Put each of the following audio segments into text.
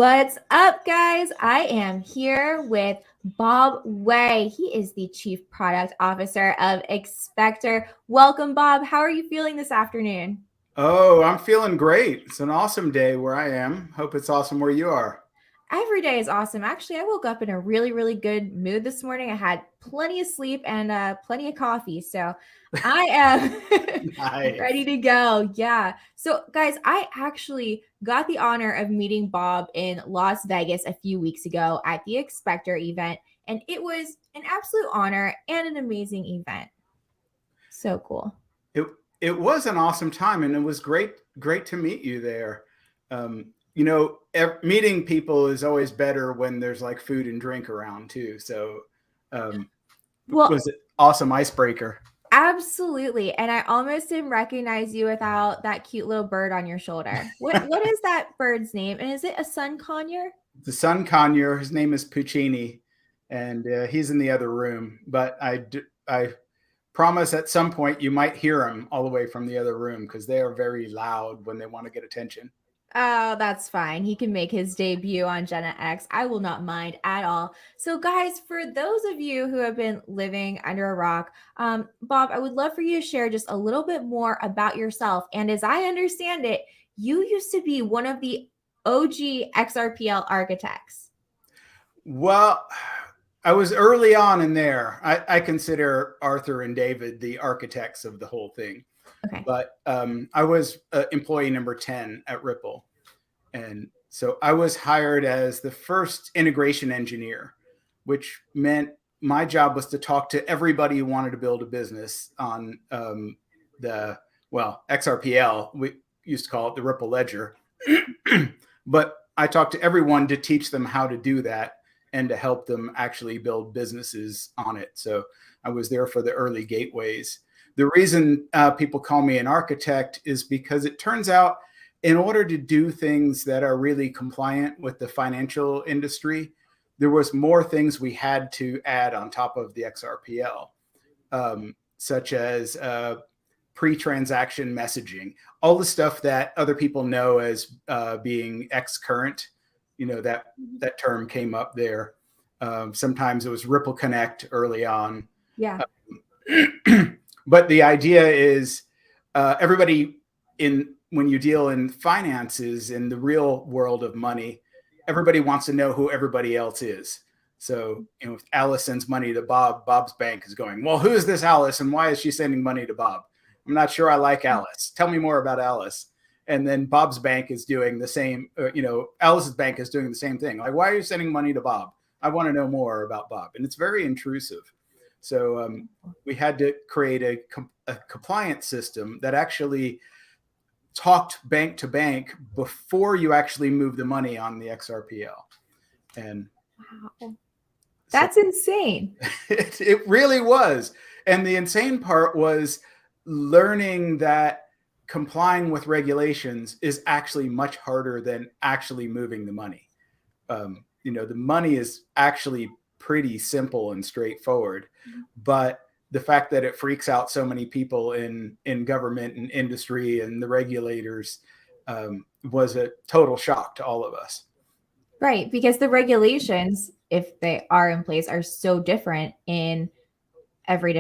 What's up, guys? I am here with Bob Way. He is the Chief Product Officer of XSpectar. Welcome, Bob. How are you feeling this afternoon? Oh, I'm feeling great. It's an awesome day where I am. Hope it's awesome where you are. Every day is awesome. Actually, I woke up in a really good mood this morning. I had plenty of sleep and plenty of coffee. So I am ready Nice. to go. Yeah. So, guys, I actually got the honor of meeting Bob in Las Vegas a few weeks ago at the Expector event. And it was an absolute honor and an amazing event. So cool. It it was an awesome time, and it was great to meet you there. Meeting people is always better when there's like food and drink around too. So, um, Well, was it awesome icebreaker? absolutely. And I almost didn't recognize you without that cute little bird on your shoulder. What is that bird's name? And is it a sun conure? The sun conure. His name is Puccini, and he's in the other room. But I promise at some point you might hear them all the way from the other room because they are very loud when they want to get attention. Oh, that's fine. He can make his debut on Jenna X. I will not mind at all. So, guys, for those of you who have been living under a rock, Bob, I would love for you to share just a little bit more about yourself. And as I understand it, you used to be one of the OG XRPL architects. Well, I was early on in there. I consider Arthur and David the architects of the whole thing. Okay. But I was employee number 10 at Ripple. And so I was hired as the first integration engineer, which meant my job was to talk to everybody who wanted to build a business on XRPL. We used to call it the Ripple Ledger. But I talked to everyone to teach them how to do that and to help them actually build businesses on it. So I was there for the early gateways. The reason people call me an architect is because it turns out in order to do things that are really compliant with the financial industry, there was more things we had to add on top of the XRPL, such as pre-transaction messaging, all the stuff that other people know as being X-current. That term came up there. Sometimes it was Ripple Connect early on. Yeah. But the idea is everybody when you deal in finances in the real world of money, everybody wants to know who everybody else is. So, if Alice sends money to Bob, Bob's bank is going, well, who is this Alice and why is she sending money to Bob? I'm not sure I like Alice. Tell me more about Alice. And then Bob's bank is doing the same, Alice's bank is doing the same thing. Like, why are you sending money to Bob? I want to know more about Bob. And it's very intrusive. So we had to create a compliance system that actually talked bank to bank before you actually move the money on the XRPL. And wow, that's insane. It really was. And the insane part was learning that complying with regulations is actually much harder than actually moving the money. The money is actually pretty simple and straightforward, but the fact that it freaks out so many people in government and industry and the regulators was a total shock to all of us. Right, because the regulations, if they are in place, are so different in every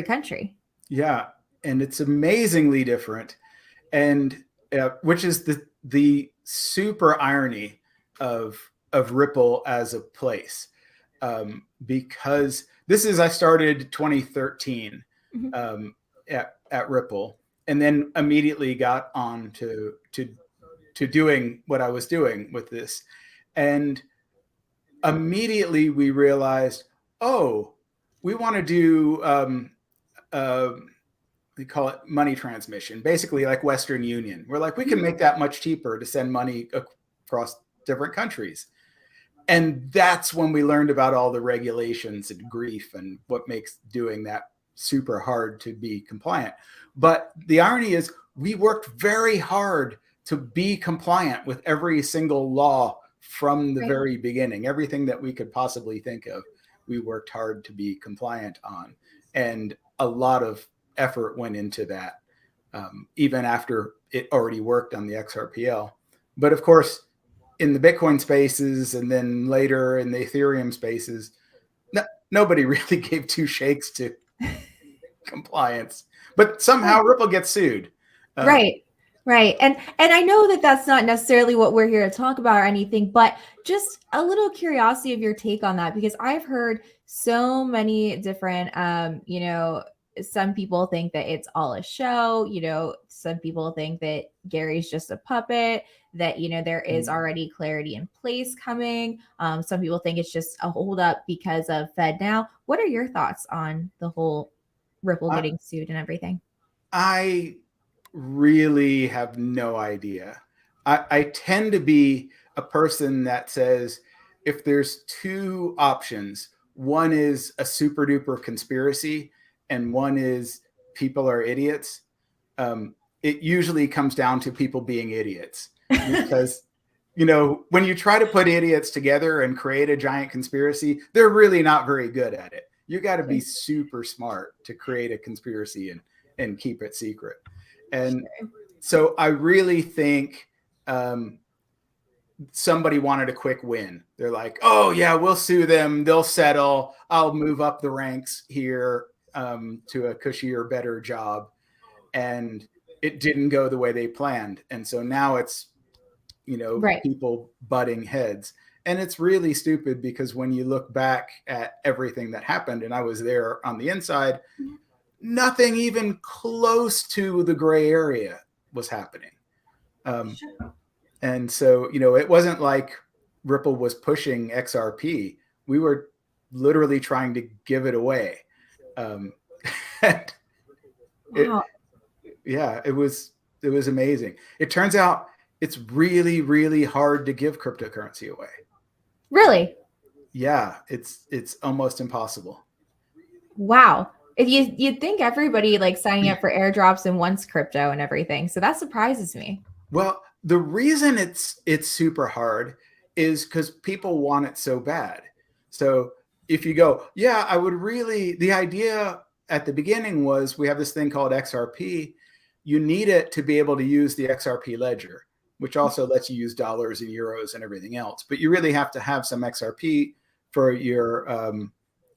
country. Yeah, and it's amazingly different, and which is the super irony of Ripple as a place. Because I started 2013 at Ripple, and then immediately got on to doing what I was doing with this. And immediately we realized, oh, we want to do, we call it money transmission, basically like Western Union. We're like, we can make that much cheaper to send money across different countries. And that's when we learned about all the regulations and grief and what makes doing that super hard to be compliant. But the irony is we worked very hard to be compliant with every single law from the very beginning. Everything that we could possibly think of, we worked hard to be compliant on. And a lot of effort went into that, even after it already worked on the XRPL. But of course, in the Bitcoin spaces and then later in the Ethereum spaces, nobody really gave two shakes to compliance. But somehow Ripple gets sued. Right. Right. And I know that that's not necessarily what we're here to talk about or anything, but just a little curiosity of your take on that, because I've heard so many different some people think that it's all a show, some people think that Gary's just a puppet, that there is already clarity in place coming. Some people think it's just a holdup because of Fed now. What are your thoughts on the whole Ripple getting sued and everything? I really have no idea. I tend to be a person that says if there's two options, one is a super duper conspiracy and one is people are idiots. It usually comes down to people being idiots because, when you try to put idiots together and create a giant conspiracy, they're really not very good at it. You got to be super smart to create a conspiracy and keep it secret. And so I really think somebody wanted a quick win. They're like, oh, yeah, we'll sue them. They'll settle. I'll move up the ranks here to a cushier, better job. And it didn't go the way they planned. And so now it's, people butting heads. And it's really stupid because when you look back at everything that happened, and I was there on the inside, nothing even close to the gray area was happening. And so, it wasn't like Ripple was pushing XRP. We were literally trying to give it away. Wow. It was amazing. It turns out it's really, really hard to give cryptocurrency away. Really? Yeah, it's almost impossible. Wow. If you'd think everybody like signing up for airdrops and wants crypto and everything. So that surprises me. Well, the reason it's super hard is because people want it so bad. So if you go, yeah, the idea at the beginning was we have this thing called XRP. You need it to be able to use the XRP ledger, which also lets you use dollars and euros and everything else. But you really have to have some XRP for your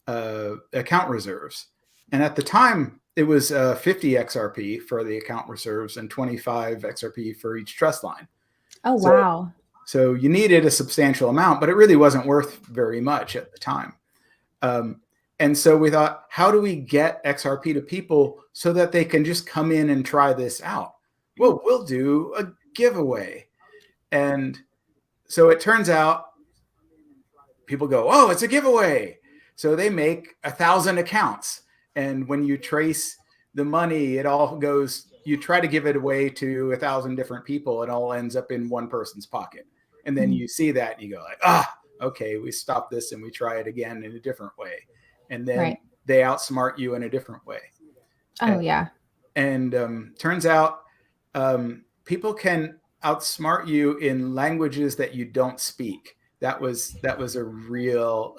account reserves. And at the time, it was 50 XRP for the account reserves and 25 XRP for each trust line. Oh, wow. So you needed a substantial amount, but it really wasn't worth very much at the time. And so we thought, how do we get XRP to people so that they can just come in and try this out? Well, we'll do a giveaway. And so it turns out people go, oh, it's a giveaway. So they make 1,000 accounts. And when you trace the money, it all goes, you try to give it away to 1,000 different people. It all ends up in one person's pocket. And then you see that and you go like, okay, we stop this and we try it again in a different way. And then they outsmart you in a different way. Oh, yeah. And turns out people can outsmart you in languages that you don't speak. That was a real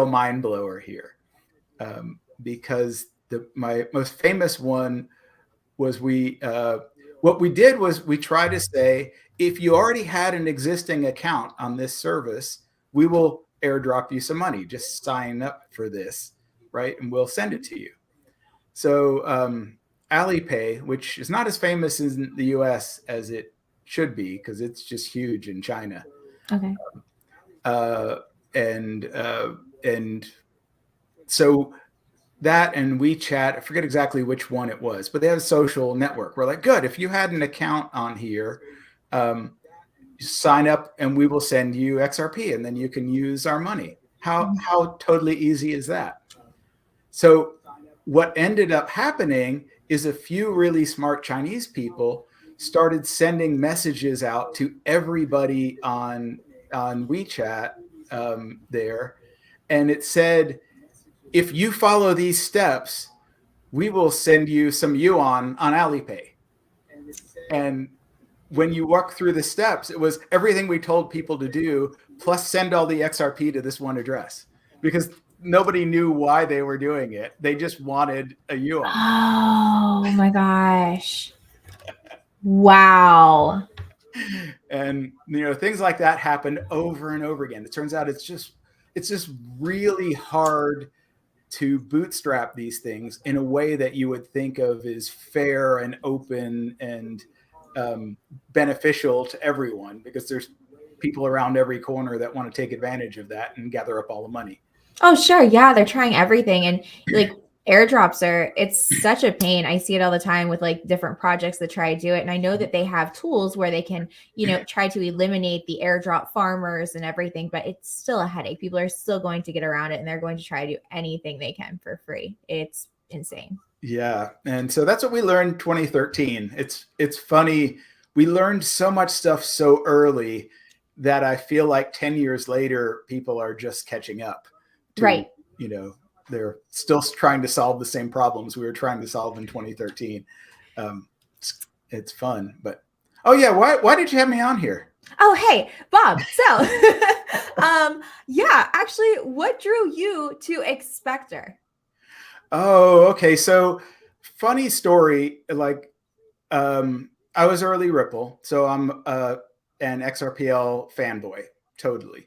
mind blower here, because my most famous one was what we did was we tried to say, if you already had an existing account on this service, we will airdrop you some money. Just sign up for this, right? And we'll send it to you. So Alipay, which is not as famous in the US as it should be because it's just huge in China. Okay. And so that and WeChat, I forget exactly which one it was, but they have a social network. We're like, good, if you had an account on here, sign up and we will send you XRP and then you can use our money. How totally easy is that? So what ended up happening is a few really smart Chinese people started sending messages out to everybody on WeChat there. And it said, if you follow these steps, we will send you some yuan on Alipay. And when you walk through the steps, it was everything we told people to do, plus send all the XRP to this one address, because nobody knew why they were doing it. They just wanted a yuan. Oh my gosh. Wow. And things like that happen over and over again. It turns out it's just really hard to bootstrap these things in a way that you would think of as fair and open and beneficial to everyone, because there's people around every corner that want to take advantage of that and gather up all the money. Oh, sure. Yeah, they're trying everything. And like airdrops it's such a pain. I see it all the time with like different projects that try to do it. And I know that they have tools where they can, try to eliminate the airdrop farmers and everything, but it's still a headache. People are still going to get around it and they're going to try to do anything they can for free. It's insane. Yeah. And so that's what we learned 2013. It's funny. We learned so much stuff so early that I feel like 10 years later, people are just catching up to, Right. They're still trying to solve the same problems we were trying to solve in 2013. It's fun, but yeah, why did you have me on here? Oh, hey, Bob. So, yeah, actually, what drew you to XSpectar? Oh, okay. So funny story. Like, I was early Ripple, so I'm an XRPL fanboy, totally.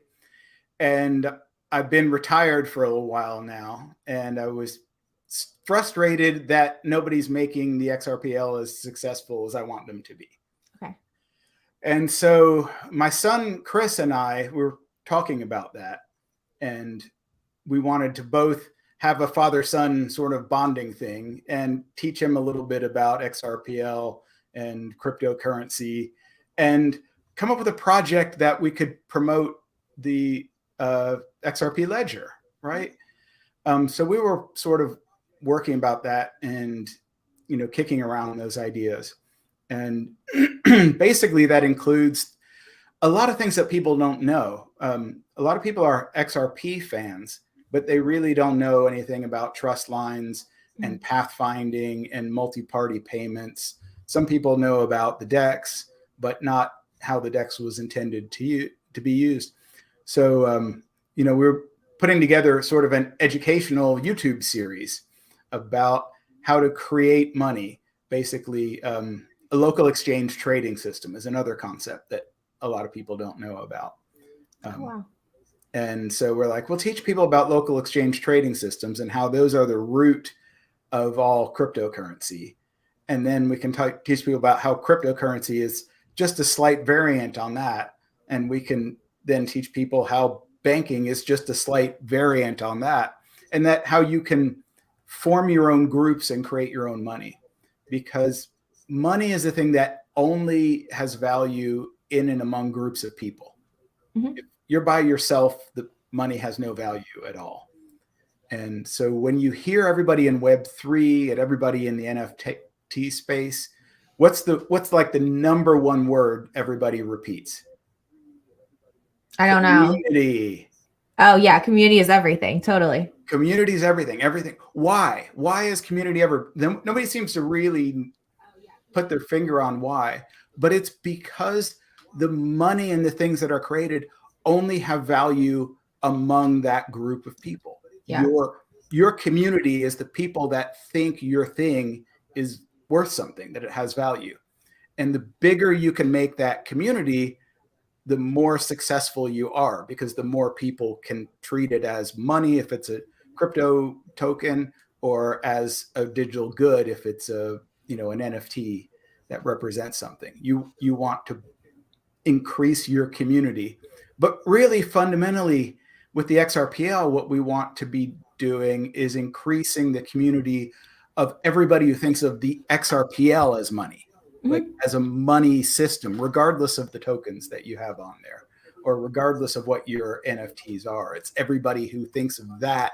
And I've been retired for a little while now, and I was frustrated that nobody's making the XRPL as successful as I want them to be. Okay. And so my son Chris and I were talking about that, and we wanted to both have a father-son sort of bonding thing and teach him a little bit about XRPL and cryptocurrency, and come up with a project that we could promote the XRP ledger, right? So we were sort of working about that and kicking around those ideas, and basically that includes a lot of things that people don't know. A lot of people are XRP fans, but they really don't know anything about trust lines and pathfinding and multi-party payments. Some people know about the DEX, but not how the DEX was intended to be used. So, we're putting together sort of an educational YouTube series about how to create money. Basically, a local exchange trading system is another concept that a lot of people don't know about. Wow. And so we're like, we'll teach people about local exchange trading systems and how those are the root of all cryptocurrency. And then we can teach people about how cryptocurrency is just a slight variant on that. And we can then teach people how banking is just a slight variant on that, and that how you can form your own groups and create your own money, because money is a thing that only has value in and among groups of people. Mm-hmm. If you're by yourself, the money has no value at all. And so when you hear everybody in Web3 and everybody in the NFT space, what's like the number one word everybody repeats? I don't know. Community. Oh yeah, community is everything. Totally. Community is everything. Everything. Why? Why is community ever? Nobody seems to really put their finger on why, but it's because the money and the things that are created only have value among that group of people. Yeah. Your community is the people that think your thing is worth something, that it has value. And the bigger you can make that community, the more successful you are, because the more people can treat it as money if it's a crypto token, or as a digital good if it's an NFT that represents something. You want to increase your community. But really fundamentally with the XRPL, what we want to be doing is increasing the community of everybody who thinks of the XRPL as money. Like as a money system, regardless of the tokens that you have on there, or regardless of what your NFTs are. It's everybody who thinks of that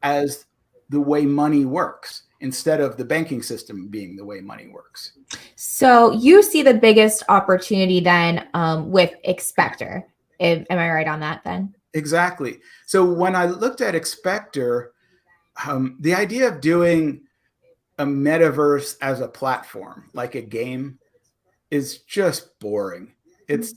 as the way money works, instead of the banking system being the way money works. So you see the biggest opportunity then with XSpectar. Am I right on that then? Exactly. So when I looked at XSpectar, the idea of doing a metaverse as a platform, like a game, is just boring. It's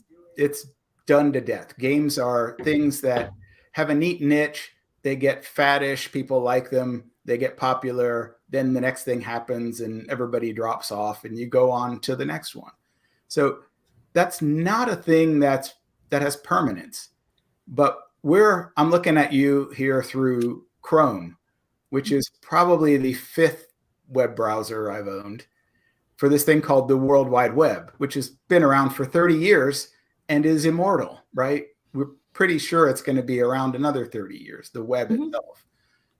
done to death. Games are things that have a neat niche. They get faddish. People like them. They get popular. Then the next thing happens and everybody drops off and you go on to the next one. So that's not a thing that has permanence. But I'm looking at you here through Chrome, which is probably the 5th web browser I've owned, for this thing called the World Wide Web, which has been around for 30 years and is immortal, right? We're pretty sure it's going to be around another 30 years, the web itself.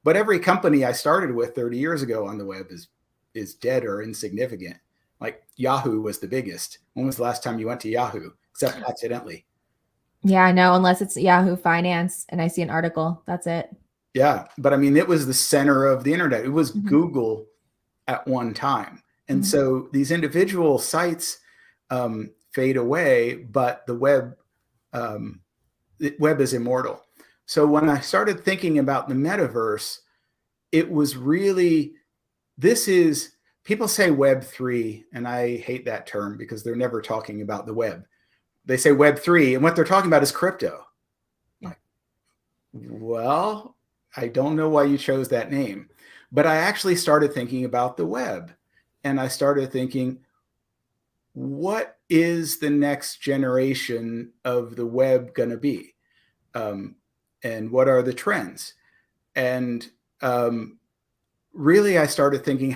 But every company I started with 30 years ago on the web is dead or insignificant. Like Yahoo was the biggest. When was the last time you went to Yahoo, except accidentally? Yeah, I know, unless it's Yahoo Finance and I see an article, that's it. Yeah, but I mean, it was the center of the internet. It was Google at one time. And so these individual sites fade away, but the web is immortal. So when I started thinking about the metaverse, it was really, people say Web3, and I hate that term because they're never talking about the web. They say Web3, and what they're talking about is crypto. Yeah. Like, well, I don't know why you chose that name, but I actually started thinking about the web, and I started thinking, what is the next generation of the web going to be? And what are the trends? And really, I started thinking,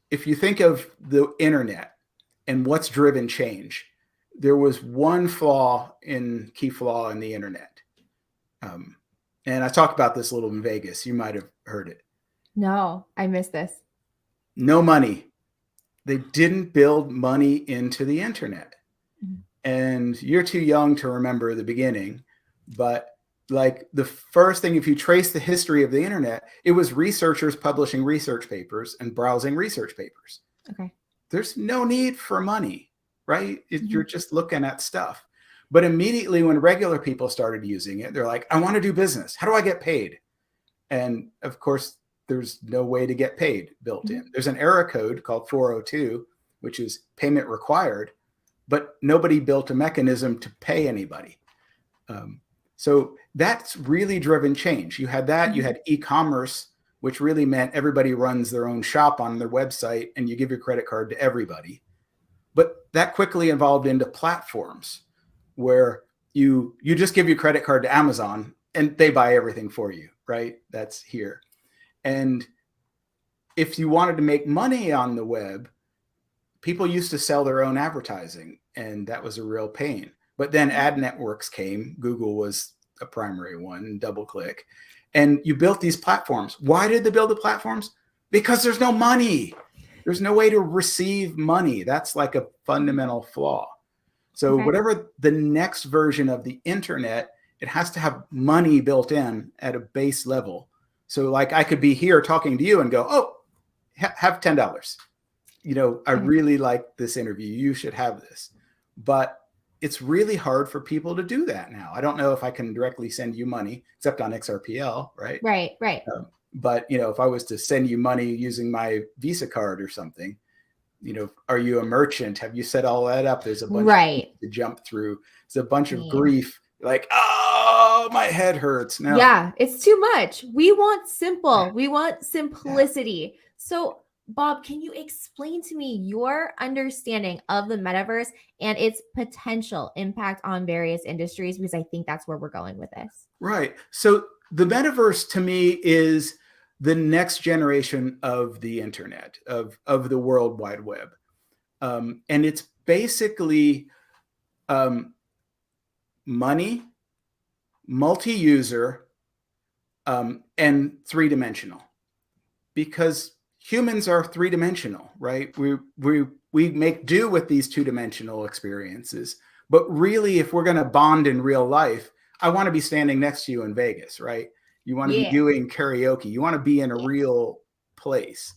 if you think of the internet and what's driven change, there was one key flaw in the internet. And I talked about this a little in Vegas. You might have heard it. No, I missed this. No money. They didn't build money into the internet. And you're too young to remember the beginning, but like the first thing, if you trace the history of the internet, it was researchers publishing research papers and browsing research papers. Okay. There's no need for money, right? You're just looking at stuff. But immediately when regular people started using it, they're like, I want to do business. How do I get paid? And of course, there's no way to get paid built in. There's an error code called 402, which is payment required, but nobody built a mechanism to pay anybody. So that's really driven change. You had that, you had e-commerce, which really meant everybody runs their own shop on their website and you give your credit card to everybody. But that quickly evolved into platforms where you just give your credit card to Amazon and they buy everything for you, right? That's here. And if you wanted to make money on the web, people used to sell their own advertising, and that was a real pain. But then ad networks came. Google was a primary one, DoubleClick. And you built these platforms. Why did they build the platforms? Because there's no money. There's no way to receive money. That's like a fundamental flaw. So whatever the next version of the internet, it has to have money built in at a base level. So like I could be here talking to you and go, oh, have $10. I really like this interview. You should have this. But it's really hard for people to do that now. I don't know if I can directly send you money, except on XRPL, right? Right. But, if I was to send you money using my Visa card or something, are you a merchant? Have you set all that up? There's a bunch of to jump through. It's a bunch of grief. Like, oh, my head hurts. No. Yeah, it's too much. We want simple. We want simplicity. Yeah. So Bob, can you explain to me your understanding of the metaverse and its potential impact on various industries? Because I think that's where we're going with this. Right. So the metaverse to me is the next generation of the internet, of the World Wide Web. And it's basically money, multi-user, and three-dimensional. Because humans are three-dimensional, right? We make do with these two-dimensional experiences. But really, if we're going to bond in real life, I want to be standing next to you in Vegas, right? You want to be doing karaoke. You want to be in a real place.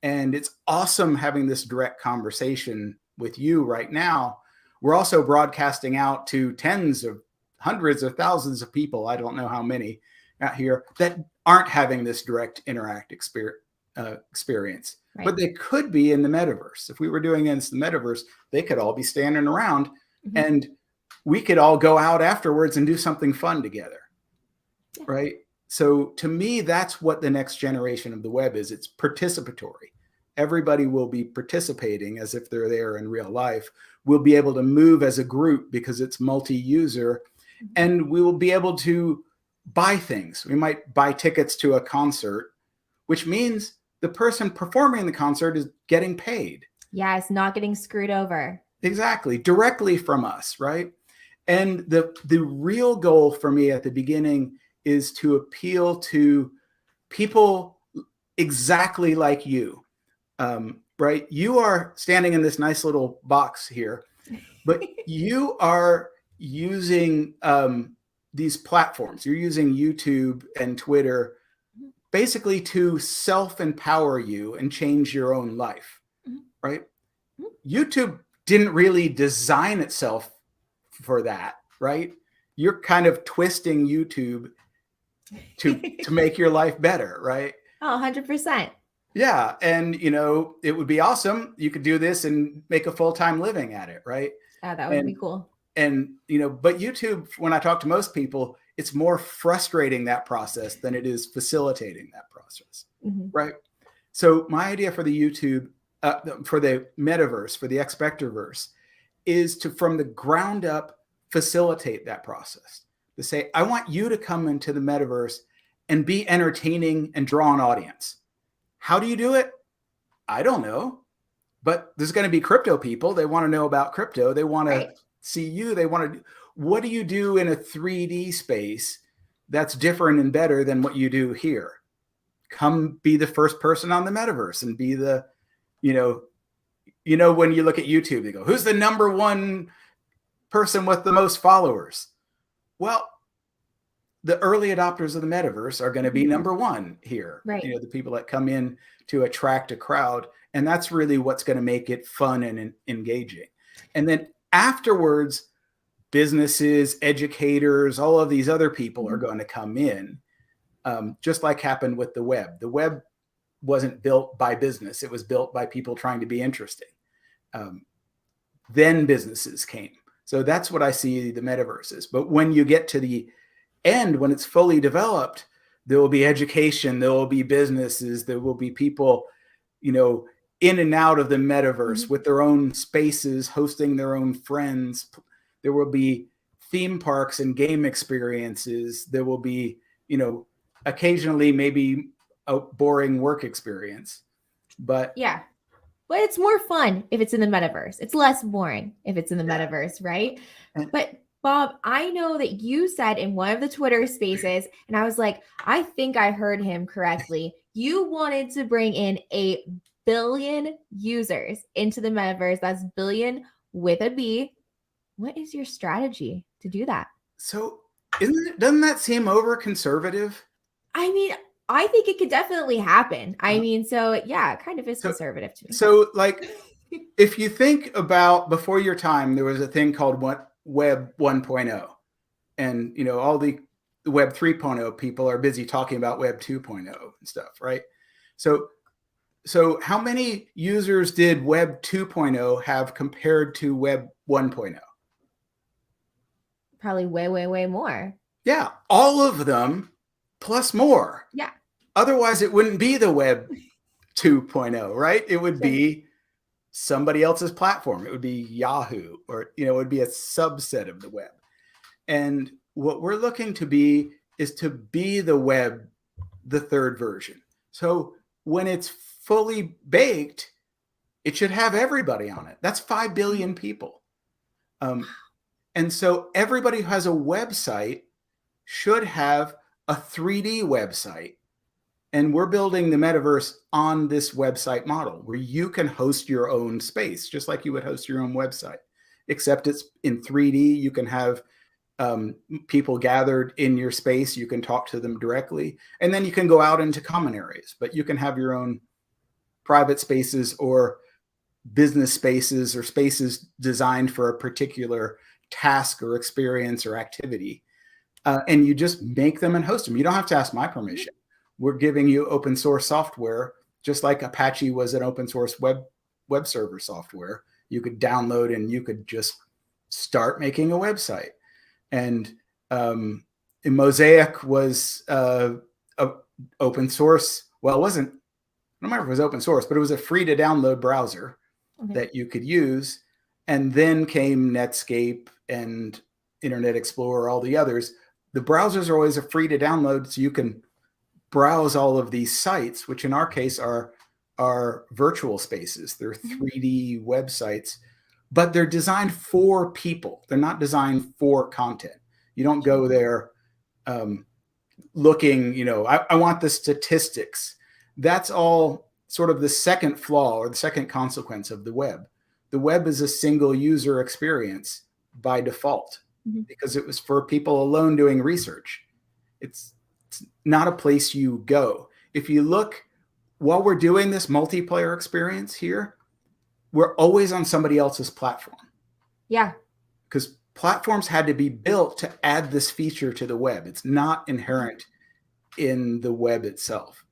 And it's awesome having this direct conversation with you right now. We're also broadcasting out to tens of hundreds of thousands of people. I don't know how many out here that aren't having this direct experience. Right. But they could be in the metaverse. If we were doing this in the metaverse, they could all be standing around and we could all go out afterwards and do something fun together. Right. So to me, that's what the next generation of the web is. It's participatory. everybody will be participating as if they're there in real life. We'll be able to move as a group because it's multi-user, and we will be able to buy things. We might buy tickets to a concert, which means the person performing the concert is getting paid. Yeah, it's not getting screwed over. Exactly, directly from us, right? And the real goal for me at the beginning is to appeal to people exactly like you, right? You are standing in this nice little box here, but you are using these platforms. You're using YouTube and Twitter basically to self-empower you and change your own life, right? YouTube didn't really design itself for that, right? You're kind of twisting YouTube to make your life better, right? Oh, 100%. Yeah, and it would be awesome. You could do this and make a full-time living at it, right? Oh, that would be cool. And but YouTube, when I talk to most people, it's more frustrating that process than it is facilitating that process, right? So my idea for the YouTube, for the metaverse, for the XSpectarverse, is to, from the ground up, facilitate that process. To say, I want you to come into the metaverse and be entertaining and draw an audience. How do you do it? I don't know. But there's going to be crypto people. They want to know about crypto. They want to see you. They want to, what do you do in a 3D space that's different and better than what you do here? Come be the first person on the metaverse and be the, when you look at YouTube, they go, who's the number one person with the most followers? Well, the early adopters of the metaverse are going to be number one here. Right. The people that come in to attract a crowd. And that's really what's going to make it fun and engaging. And then afterwards, businesses, educators, all of these other people are going to come in, just like happened with the web. The web wasn't built by business. It was built by people trying to be interesting. Then businesses came. So that's what I see the metaverse is. But when you get to the end, when it's fully developed, there will be education, there will be businesses, there will be people, in and out of the metaverse with their own spaces, hosting their own friends. There will be theme parks and game experiences. There will be, occasionally maybe a boring work experience. But yeah. But it's more fun if it's in the metaverse. It's less boring if it's in the metaverse, right? But Bob, I know that you said in one of the Twitter spaces, and I was like, I think I heard him correctly. You wanted to bring in 1 billion users into the metaverse. That's billion with a B. What is your strategy to do that? So doesn't that seem over conservative? I mean, I think it could definitely happen. I mean, so yeah, it kind of is conservative to me. So like, if you think about before your time, there was a thing called Web 1.0. And, all the Web 3.0 people are busy talking about Web 2.0 and stuff, right? So how many users did Web 2.0 have compared to Web 1.0? Probably way, way, way more. Yeah, all of them plus more. Yeah. Otherwise, it wouldn't be the Web 2.0, right? It would be somebody else's platform. It would be Yahoo, or, it would be a subset of the web. And what we're looking to be is to be the web, the third version. So when it's fully baked, it should have everybody on it. That's 5 billion people. And so everybody who has a website should have a 3D website. And we're building the metaverse on this website model where you can host your own space, just like you would host your own website, except it's in 3D. You can have people gathered in your space. You can talk to them directly, and then you can go out into common areas, but you can have your own private spaces or business spaces or spaces designed for a particular task or experience or activity. And you just make them and host them. You don't have to ask my permission. We're giving you open source software, just like Apache was an open source web server software. You could download and you could just start making a website. And Mosaic was open source. Well, it wasn't don't remember if it was open source, but it was a free to download browser that you could use. And then came Netscape and Internet Explorer, all the others. The browsers are always a free to download, so you can browse all of these sites, which in our case are virtual spaces. They're 3D websites, but they're designed for people. They're not designed for content. You don't go there looking, I want the statistics. That's all sort of the second flaw or the second consequence of the web. The web is a single user experience by default because it was for people alone doing research. It's not a place you go. If you look, while we're doing this multiplayer experience here, we're always on somebody else's platform. Yeah. Because platforms had to be built to add this feature to the web. It's not inherent in the web itself.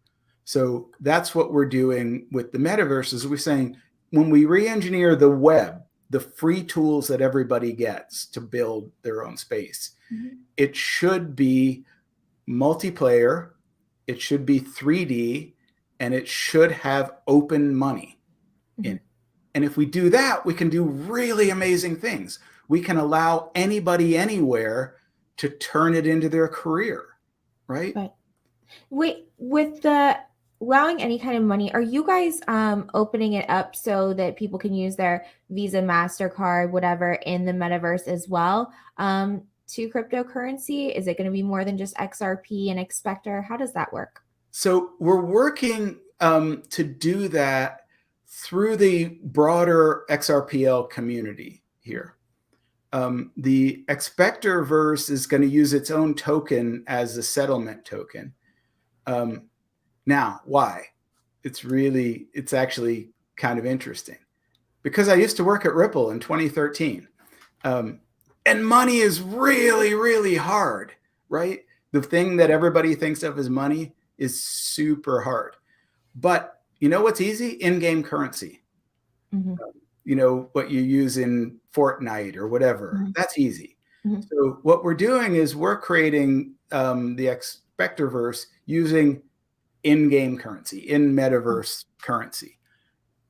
So that's what we're doing with the metaverse, is we're saying, when we re-engineer the web, the free tools that everybody gets to build their own space, it should be multiplayer, it should be 3D, and it should have open money in it. And if we do that, we can do really amazing things. We can allow anybody anywhere to turn it into their career, right? But wait, with the allowing any kind of money, are you guys opening it up so that people can use their Visa, MasterCard, whatever in the metaverse as well to cryptocurrency? Is it going to be more than just XRP and XSpectar? How does that work? So we're working to do that through the broader XRPL community here. The XSpectar verse is going to use its own token as a settlement token. Now, why? It's actually kind of interesting, because I used to work at Ripple in 2013. And money is really, really hard, right? The thing that everybody thinks of as money is super hard. But you know what's easy? In-game currency. What you use in Fortnite or whatever. That's easy. So what we're doing is we're creating the XSpectarverse using in-game currency, in metaverse currency.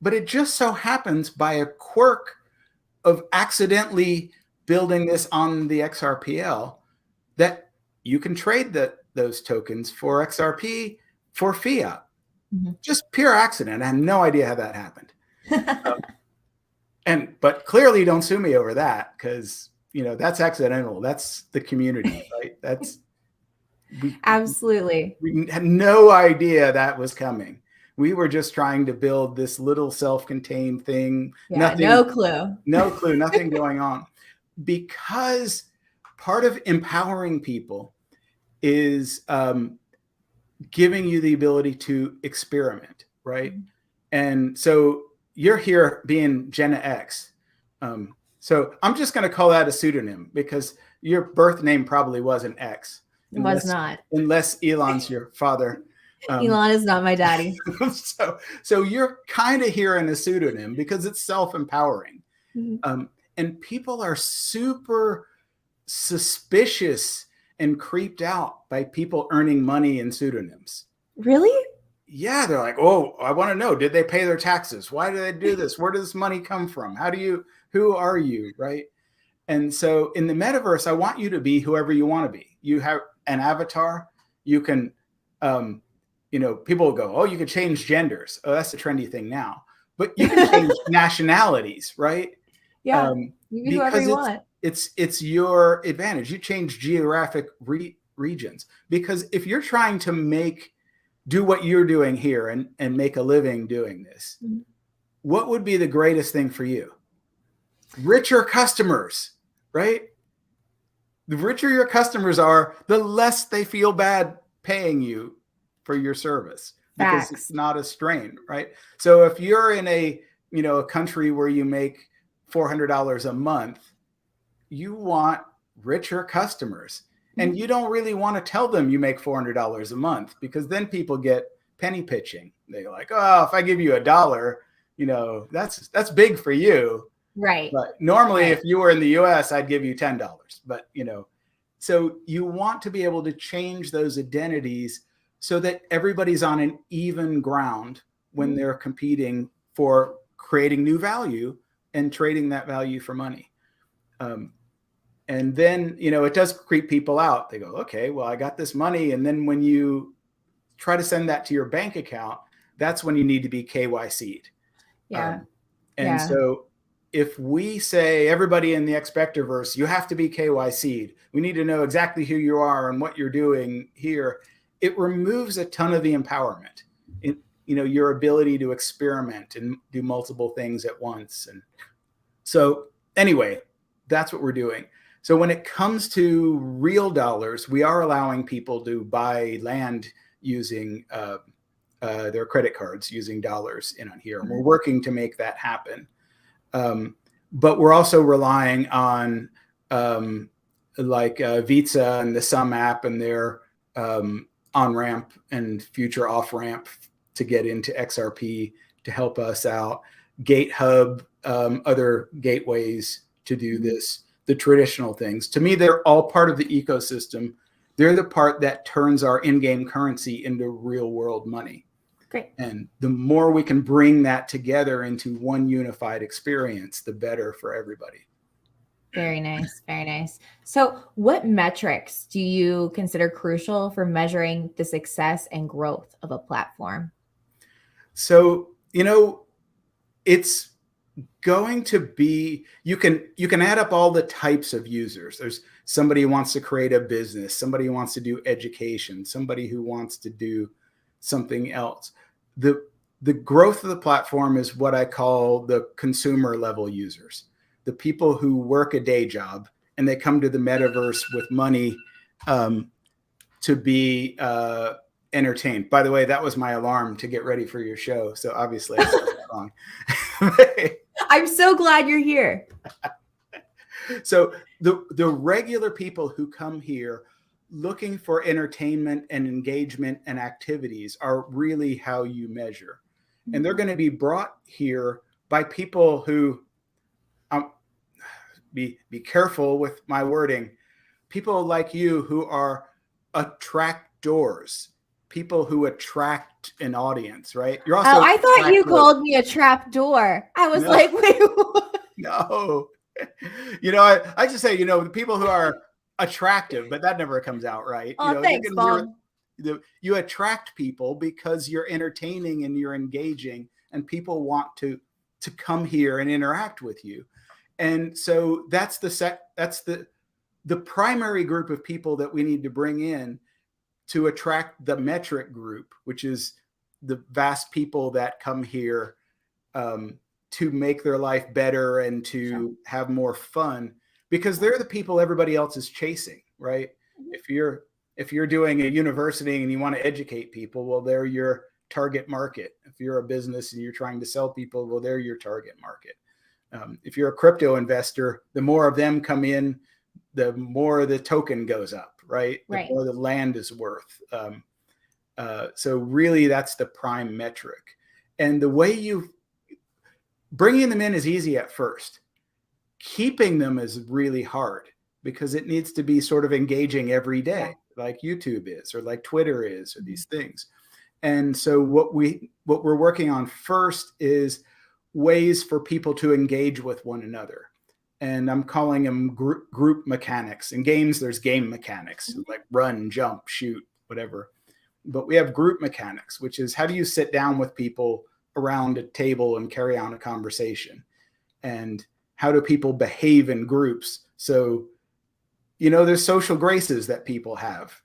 But it just so happens, by a quirk of accidentally building this on the XRPL, that you can trade those tokens for XRP for fiat. Just pure accident. I have no idea how that happened. But clearly don't sue me over that, because that's accidental. That's the community, right? Absolutely. We had no idea that was coming. We were just trying to build this little self-contained thing. Yeah, no clue. No clue, nothing going on. Because part of empowering people is giving you the ability to experiment, right? And so you're here being Jenna X. So I'm just going to call that a pseudonym, because your birth name probably wasn't X. It was not. Unless Elon's your father. Elon is not my daddy. So you're kind of here in a pseudonym because it's self-empowering. And people are super suspicious and creeped out by people earning money in pseudonyms. Really? Yeah, they're like, oh, I want to know, did they pay their taxes? Why do they do this? Where does this money come from? Who are you, right? And so in the metaverse, I want you to be whoever you want to be. You have an avatar. You can, people will go, oh, you can change genders. Oh, that's a trendy thing now. But you can change nationalities, right? Yeah, you can be whoever you want. It's your advantage. You change geographic regions, because if you're trying to do what you're doing here and make a living doing this, what would be the greatest thing for you? Richer customers, right? The richer your customers are, the less they feel bad paying you for your service, because it's not a strain, right? So if you're in a country where you make $400 a month, you want richer customers. And you don't really want to tell them you make $400 a month, because then people get penny pitching. They're like, oh, if I give you $1, that's big for you. Right. But normally, if you were in the US, I'd give you $10. But, so you want to be able to change those identities so that everybody's on an even ground when they're competing for creating new value and trading that value for money. And then, it does creep people out. They go, okay, well, I got this money. And then when you try to send that to your bank account, that's when you need to be KYC'd. Yeah. And so if we say everybody in the XSpectarverse, you have to be KYC'd, we need to know exactly who you are and what you're doing here, it removes a ton of the empowerment, your ability to experiment and do multiple things at once. And so anyway, that's what we're doing. So when it comes to real dollars, we are allowing people to buy land using their credit cards, using dollars in on here. And we're working to make that happen. But we're also relying on Visa and the Sum app and their on-ramp and future off-ramp to get into XRP to help us out. GateHub, other gateways to do this, the traditional things. To me, they're all part of the ecosystem. They're the part that turns our in-game currency into real world money. Great. And the more we can bring that together into one unified experience, the better for everybody. Very nice. Very nice. So what metrics do you consider crucial for measuring the success and growth of a platform? So, it's going to be, you can add up all the types of users. There's somebody who wants to create a business, somebody who wants to do education, somebody who wants to do something else. The growth of the platform is what I call the consumer level users, the people who work a day job and they come to the metaverse with money to be entertained. By the way, that was my alarm to get ready for your show. So obviously I said that wrong. I'm so glad you're here. So the regular people who come here looking for entertainment and engagement and activities are really how you measure. And they're going to be brought here by people who, be careful with my wording, people like you who are attractors, people who attract an audience, right? You're also I thought you called me a trap door. I was like, wait, what? No. I just say, the people who are attractive, but that never comes out right. Oh, thanks, Bob. You attract people because you're entertaining and you're engaging, and people want to come here and interact with you. And so that's the primary group of people that we need to bring in to attract the metric group, which is the vast people that come here to make their life better and to have more fun, because they're the people everybody else is chasing, right? If you're doing a university and you want to educate people, well, they're your target market. If you're a business and you're trying to sell people, well, they're your target market. If you're a crypto investor, the more of them come in, the more the token goes up, right? The more the land is worth. So really that's the prime metric. And the way bringing them in is easy at first. Keeping them is really hard because it needs to be sort of engaging every day, like YouTube is, or like Twitter is, or these things. And so what we're working on first is ways for people to engage with one another. And I'm calling them group mechanics. In games, there's game mechanics, like run, jump, shoot, whatever. But we have group mechanics, which is how do you sit down with people around a table and carry on a conversation? And how do people behave in groups? So, there's social graces that people have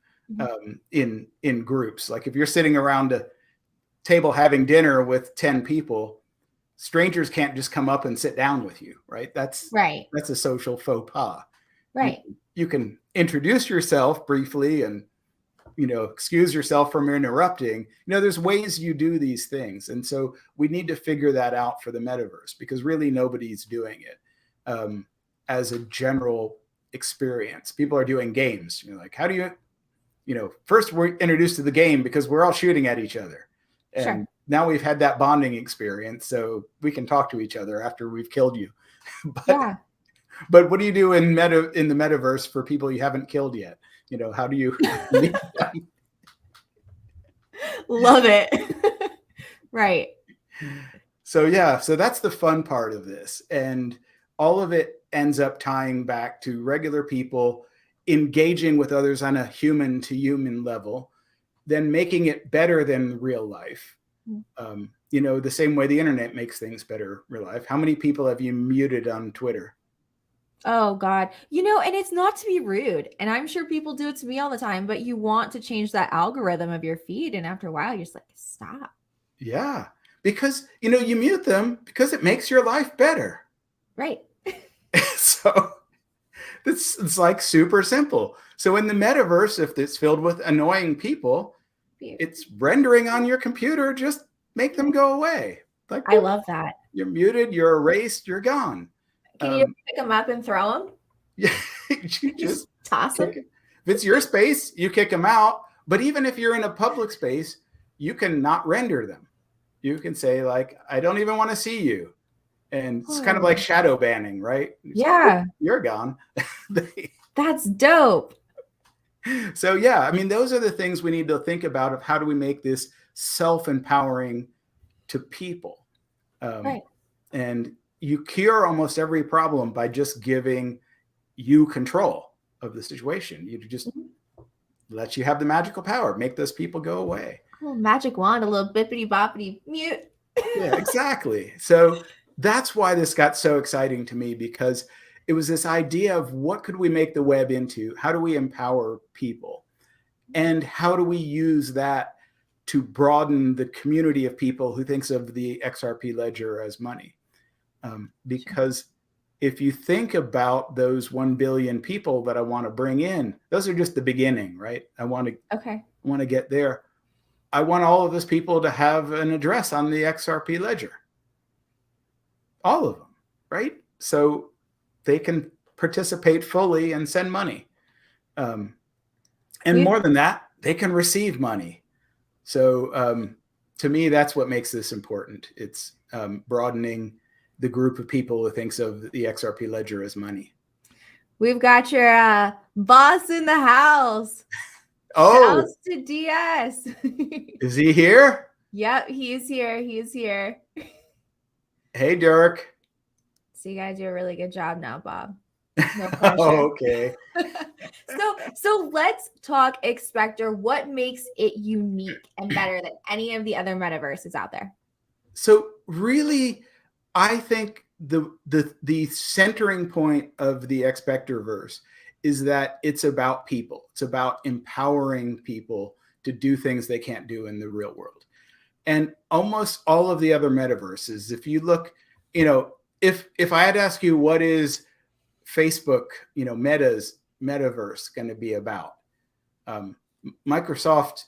in groups. Like if you're sitting around a table having dinner with 10 people, strangers can't just come up and sit down with you, right? That's a social faux pas. Right. You can introduce yourself briefly and, excuse yourself from interrupting. There's ways you do these things. And so we need to figure that out for the metaverse, because really nobody's doing it as a general experience. People are doing games. Like, how do you, first we're introduced to the game because we're all shooting at each other. And now we've had that bonding experience, so we can talk to each other after we've killed you. But what do you do in the metaverse for people you haven't killed yet? How do you love it? Right. So yeah, so that's the fun part of this. And all of it ends up tying back to regular people engaging with others on a human to human level, then making it better than real life. The same way the internet makes things better real life. How many people have you muted on Twitter? Oh God. And it's not to be rude. And I'm sure people do it to me all the time, but you want to change that algorithm of your feed. And after a while, you're just like, stop. Yeah. Because, you mute them because it makes your life better. Right. So it's like super simple. So in the metaverse, if it's filled with annoying people, it's rendering on your computer, just make them go away. Like, I love that. You're muted, you're erased, you're gone. Can you pick them up and throw them? Yeah, you just toss them. If it's your space, you kick them out. But even if you're in a public space, you can not render them. You can say, like, I don't even want to see you. And it's kind of like shadow banning, right? Yeah. You're gone. That's dope. So yeah, I mean, those are the things we need to think about of how do we make this self-empowering to people. Right. And you cure almost every problem by just giving you control of the situation. You just let you have the magical power, make those people go away. A little magic wand, a little bippity boppity mute. Yeah, exactly. So that's why this got so exciting to me, because it was this idea of what could we make the web into? How do we empower people? And how do we use that to broaden the community of people who thinks of the XRP ledger as money? Because if you think about those 1 billion people that I want to bring in, those are just the beginning, right? I want to get there. I want all of those people to have an address on the XRP ledger. All of them, right? So they can participate fully and send money. And more than that, they can receive money. So to me, that's what makes this important. It's broadening the group of people who thinks of the XRP ledger as money. We've got your boss in the house. Oh, shouts to DS. Is he here? Yep, he's here. He's here. Hey, Dirk. So you guys do a really good job now, Bob. No Oh, okay. So let's talk XSpectar. What makes it unique and better than any of the other metaverses out there? So really, I think the centering point of the XSpectar verse is that it's about people. It's about empowering people to do things they can't do in the real world. And almost all of the other metaverses, if you look, if I had to ask you what is Facebook, Meta's metaverse going to be about, Microsoft